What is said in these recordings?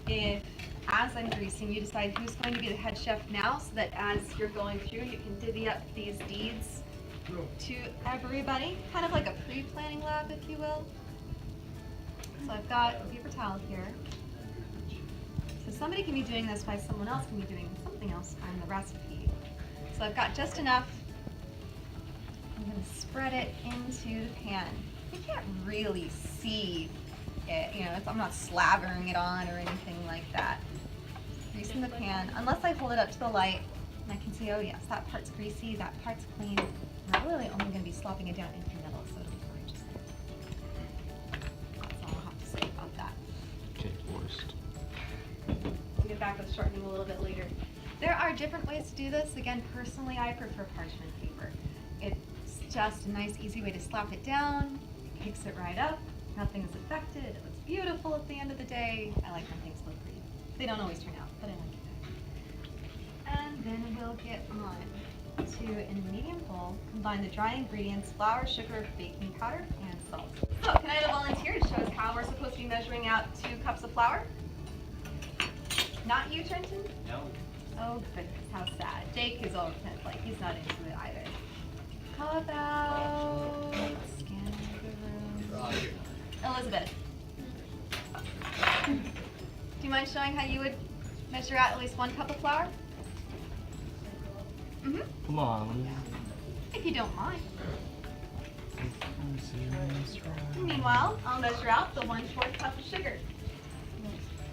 if, as I'm greasing, you decide who's going to be the head chef now, so that as you're going through, you can divvy up these deeds to everybody, kind of like a pre-planning lab, if you will. So I've got a paper towel here. So somebody can be doing this while someone else can be doing something else on the recipe. So I've got just enough. I'm going to spread it into the pan. You can't really see it, you know, I'm not slavering it on or anything like that. Greasing the pan, unless I hold it up to the light and I can see, oh yes, that part's greasy, that part's clean. I'm really only going to be slopping it down into the middle, so it'll be fine just there. That's all I'll have to say about that. Okay, worst. We'll get back with shortening a little bit later. There are different ways to do this. Again, personally, I prefer parchment paper. It's just a nice, easy way to slap it down, picks it right up. Nothing is affected. It looks beautiful at the end of the day. I like when things look pretty. They don't always turn out, but I like it. And then we'll get on to, in a medium bowl, combine the dry ingredients, flour, sugar, baking powder, and salt. So, can I have a volunteer to show us how we're supposed to be measuring out 2 cups of flour? Not you, Trenton? No. Oh goodness, how sad. Jake is over like he's not into it either. How about scanning the room? Elizabeth, do you mind showing how you would measure out at least 1 cup of flour? Mm-hmm. Come on. If you don't mind. Meanwhile, I'll measure out the 1/4 cup of sugar.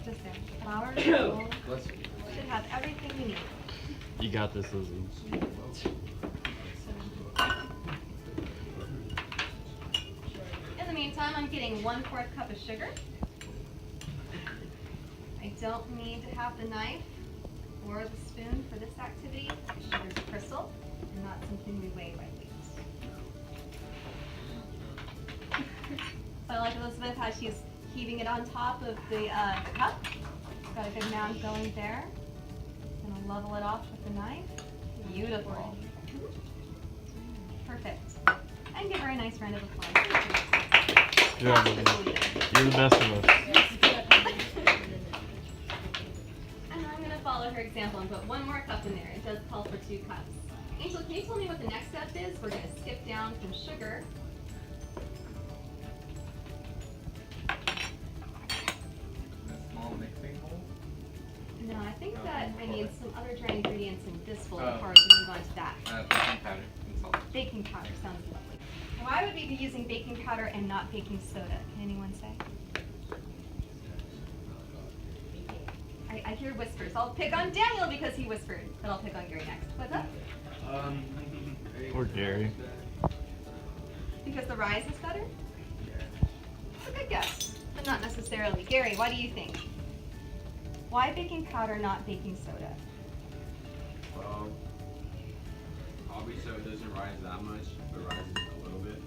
Just there. Flour should have everything you need. You got this, Lizzie. In the meantime, I'm getting 1/4 cup of sugar. I don't need to have the knife or the spoon for this activity. Sugar's a crystal and not something we weigh by weight. So I like Elizabeth how she's heaving it on top of the cup. Got a good mound going there. Gonna level it off with the knife. Beautiful. Perfect. And give her a nice round of applause. You're the best of us. And I'm going to follow her example and put 1 more cup in there. It does call for 2 cups. Angel, can you tell me what the next step is? We're going to skip down from sugar. Small mixing bowl? No, I think that I need some other dry ingredients in this bowl before we move on to that. Baking powder and salt. Baking powder sounds lovely. Why would we be using baking powder and not baking soda? Can anyone say? I hear whispers. I'll pick on Daniel because he whispered, but I'll pick on Gary next. What's up? Or Gary. Because the rise is better? That's a good guess, but not necessarily. Gary, why do you think? Why baking powder, not baking soda? Well, probably so it doesn't rise that much, but rises a little bit.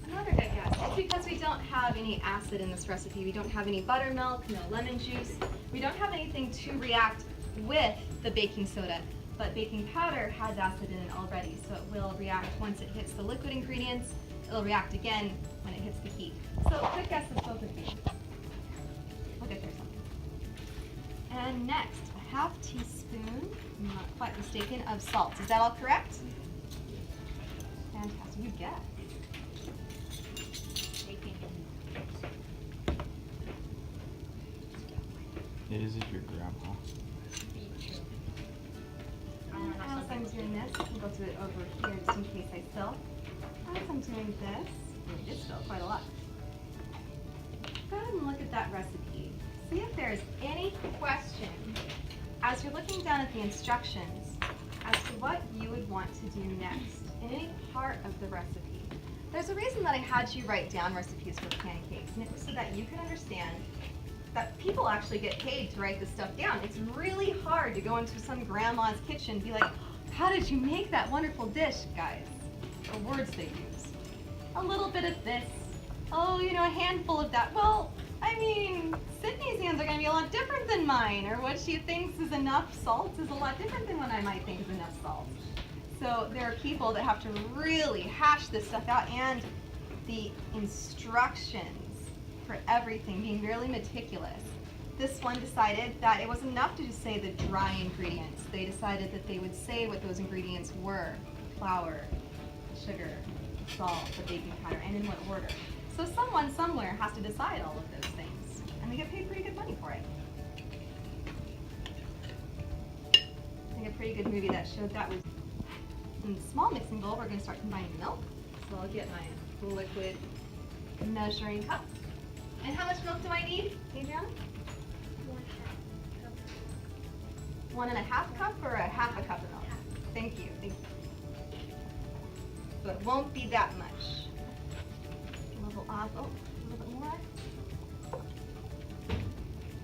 Another good guess. It's because we don't have any acid in this recipe. We don't have any buttermilk, no lemon juice. We don't have anything to react with the baking soda. But baking powder has acid in it already, so it will react once it hits the liquid ingredients. It'll react again when it hits the heat. So good guesses, both of you. We'll get there someday. And next, a 1/2 teaspoon, I'm not quite mistaken, of salt. Is that all correct? Fantastic. You guess. Is it your grandma? And as I'm doing this, I can go to it over here just in case I spill. As I'm doing this, I did spill quite a lot. Go ahead and look at that recipe. See if there's any question as you're looking down at the instructions as to what you would want to do next in any part of the recipe. There's a reason that I had you write down recipes for pancakes, and it was so that you could understand that people actually get paid to write this stuff down. It's really hard to go into some grandma's kitchen and be like, how did you make that wonderful dish, guys? The words they use. A little bit of this. Oh, you know, a handful of that. Well, I mean, Sydney's hands are going to be a lot different than mine, or what she thinks is enough salt is a lot different than what I might think is enough salt. So there are people that have to really hash this stuff out, and the instructions for everything, being really meticulous. This one decided that it was enough to just say the dry ingredients. They decided that they would say what those ingredients were: flour, sugar, salt, the baking powder, and in what order. So someone somewhere has to decide all of those things, and they get paid pretty good money for it. I think a pretty good movie that showed that was in the small mixing bowl. We're going to start combining milk. So I'll get my liquid measuring cup. And how much milk do I need, Adriana? 1.5 cup or a half a cup of milk? Thank you, thank you. So it won't be that much. Level off, oh, a little bit more.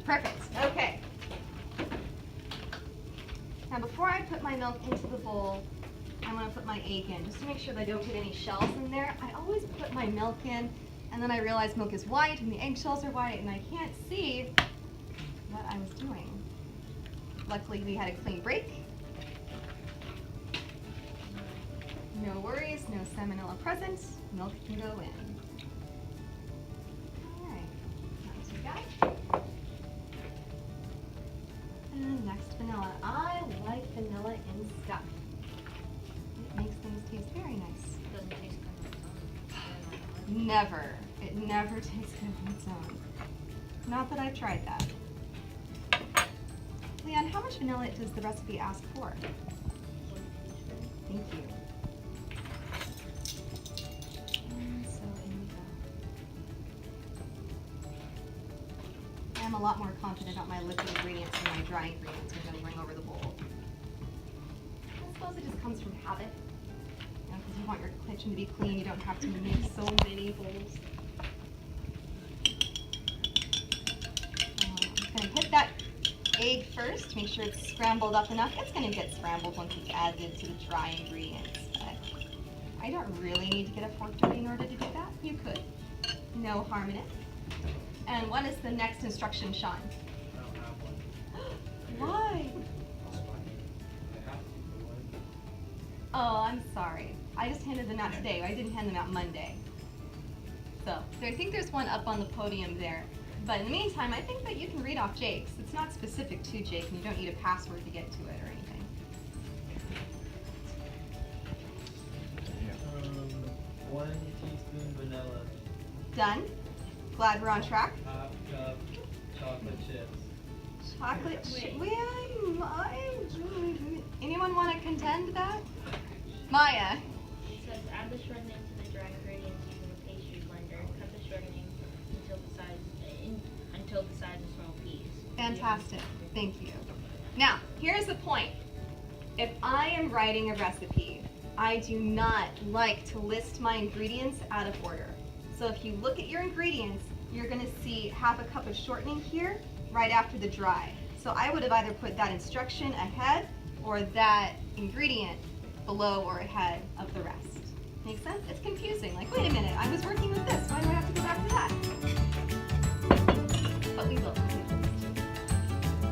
Perfect, okay. Now before I put my milk into the bowl, I'm gonna put my egg in, just to make sure that I don't get any shells in there. I always put my milk in, and then I realize milk is white and the eggshells are white, and I can't see what I was doing. Luckily, we had a clean break. No worries, no salmonella present. Milk can go in. All right, not too bad. And next, vanilla. I like vanilla in stuff. It makes things taste very nice. Doesn't taste good on its own. Never. It never tastes good on its own. Not that I've tried that. Leon, how much vanilla does the recipe ask for? Thank you. And so in we go. I'm a lot more confident about my liquid ingredients than my dry ingredients when I'm going to bring over the bowl. I suppose it just comes from habit. Because you want your kitchen to be clean, you don't have to mix so many bowls. I'm going to hit that egg first, make sure it's scrambled up enough. It's going to get scrambled once it's added to the dry ingredients, but I don't really need to get a fork dirty in order to do that. You could. No harm in it. And what is the next instruction, Sean? I don't have one. Why? Oh, I'm sorry. I just handed them out today. I didn't hand them out Monday. So I think there's one up on the podium there. But in the meantime, I think that you can read off Jake's. It's not specific to Jake, and you don't need a password to get to it or anything. 1 teaspoon vanilla, Done. Glad we're on track. half cup chocolate chips. Chocolate chip. Anyone want to contend that? Maya. It says add the shortening to the dry ingredients using a pastry blender. Cut the shortening until the size of small peas. Fantastic. Thank you. Now, here's the point. If I am writing a recipe, I do not like to list my ingredients out of order. So if you look at your ingredients, you're going to see half a cup of shortening here right after the dry. So I would have either put that instruction ahead or that ingredient below or ahead of the rest. Make sense? It's confusing. Like, wait a minute, I was working with this. Why do I have to go back to that? But we will.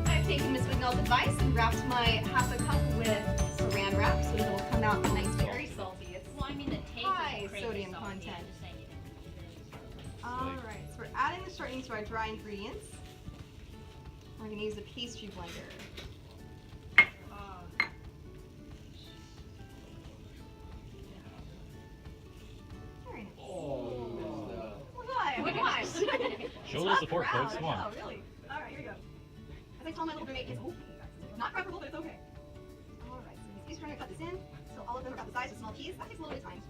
I've taken Ms. Wignall's advice and wrapped my half a cup with saran wrap so that it will come out nice, very salty. It's Well, I mean the taste high is crazy sodium salty. content. I'm just saying it. all right. So we're adding the shortening to our dry ingredients. We're going to use a pastry blender. Very nice. Oh, messed up. Why? Oh my gosh. Shoulder support, folks. Come on. Oh, really? All right, here we go. As I told my little roommate, it's not preferable, but it's okay. All right, so these pieces, we're going to cut this in. So all of them are about the size of small peas. That takes a little bit of time.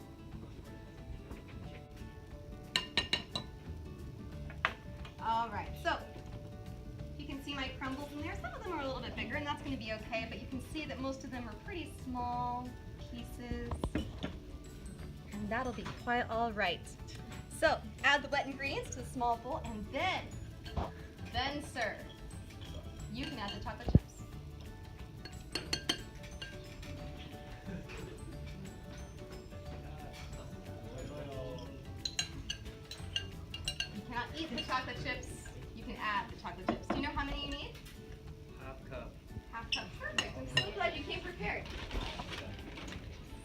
All right, so you can see my crumbles in there. Some of them are a little bit bigger, and that's going to be okay, but you can see that most of them are pretty small pieces. And that'll be quite all right. So add the wet ingredients to the small bowl, and then serve. You can add the chocolate chips. You cannot eat the chocolate chips. You can add the chocolate chips. Do you know how many you need? Half cup. Half cup. Perfect. I'm so glad you came prepared.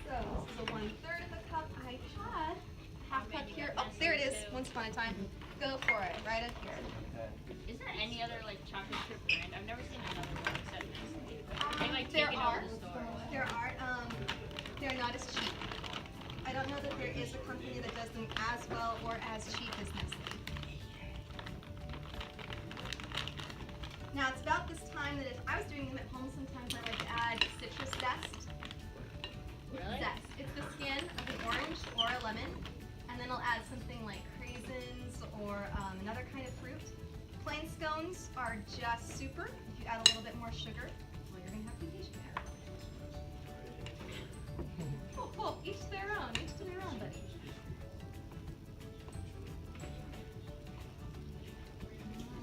So this is a 1/3 of a cup. I had half cup here. Oh, there it is. Once upon a time. Go for it. Right don't know that there is a company that does them as well or as cheap as Nestle. Now it's about this time that if I was doing them at home, sometimes I like to add citrus zest. Really? Zest. It's the skin of an orange or a lemon, and then I'll add something like raisins or another kind of fruit. Plain scones are just super. If you add a little bit more sugar, well, you're gonna have confusion there. Oh, cool. Each to their own. Each to their own, buddy.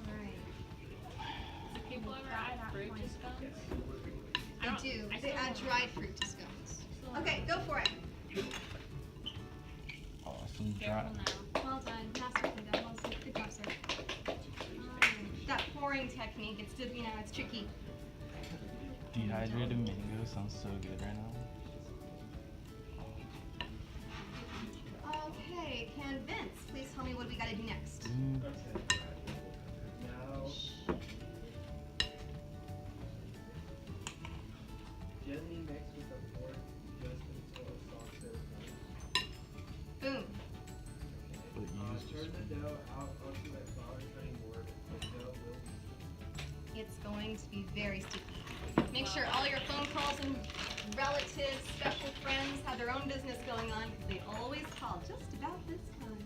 All right. Do people ever add fruit to scones? They do. They add dried fruit to scones. Okay, go for it. Awesome. Dry. Careful now. Well done. Masterfully done. Well done. Good job, sir. That pouring technique, it's tricky. Dehydrated mango sounds so good right now. Okay, can Vince please tell me what we gotta do next? Okay. Now, gently mix with the fork just until the sauce is done. Boom. But you used to Turn the spoon. dough out onto a flour cutting board. The dough will be It's going to be very sticky. Make sure all your phone calls and relatives, special friends have their own business going on because they always call just about this time.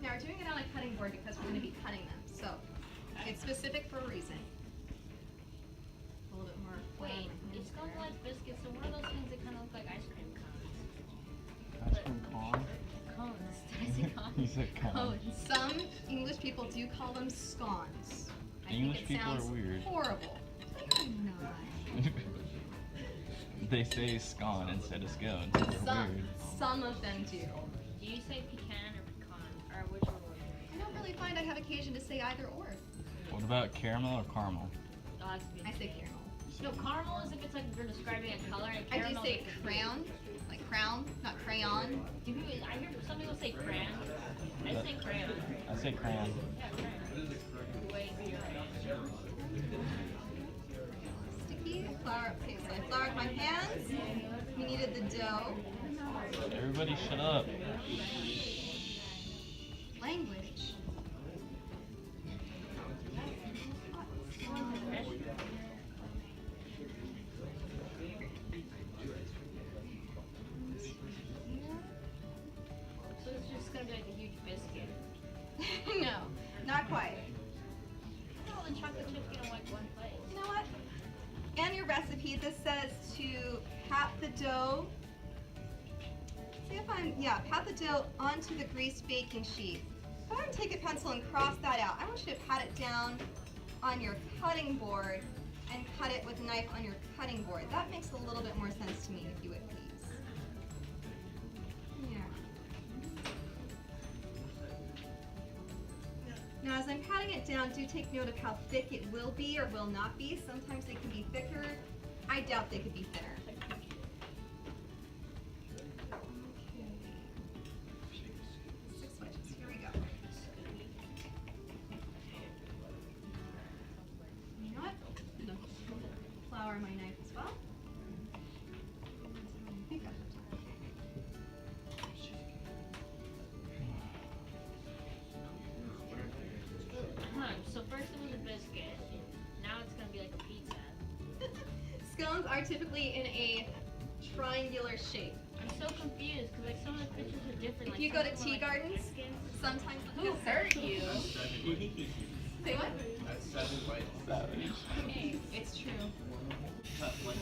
Now we're doing it on a cutting board because we're going to be cutting them, so it's specific for a reason. A little bit more. Wait, it's scone like biscuits, so what are those things that kind of look like ice cream cones? Ice cream cone? Cones. Did I say cones? You said cone. Cones. Some English people do call them scones. I English think it people are sounds weird. horrible. They're not. They say scone instead of scone. So they're weird. Some of them do. Do you say pecan or pecan? Or which one would you? I don't really find I have occasion to say either or. What about caramel or caramel? Oh, that's good. I say caramel. No, caramel is if it's like you're describing a color, and I do caramel say is if it's- crayon, like crown, not crayon. Do people, I hear some people say crayon. I say crayon. I say crayon. Yeah, crayon. Wait, you're right. Sticky flour. Okay, so I floured my hands. We needed the dough. Everybody shut up. Language. So it's just gonna be like a huge biscuit. No, not quite. All the chocolate chips get in like one place. You know what? And your recipe, this says to pat the dough. See if pat the dough onto the greased baking sheet. Go ahead and take a pencil and cross that out. I want you to pat it down on your cutting board and cut it with a knife on your cutting board. That makes a little bit more sense to me, if you would please. Yeah. Now, as I'm patting it down, do take note of how thick it will be or will not be. Sometimes they can be thicker. I doubt they could be thinner. Okay. 6 wedges. Here we go. You know what? Flour my knife as well. I think I So first it was a biscuit. Now it's gonna be like a pizza. Scones are typically in a triangular shape. I'm so confused because like some of the pictures are different. If like, you some go to of them tea are, like, gardens, Mexicans. sometimes Who hurt you? Say what? That's 7 bites. Savage. Hey, it's true. Cut one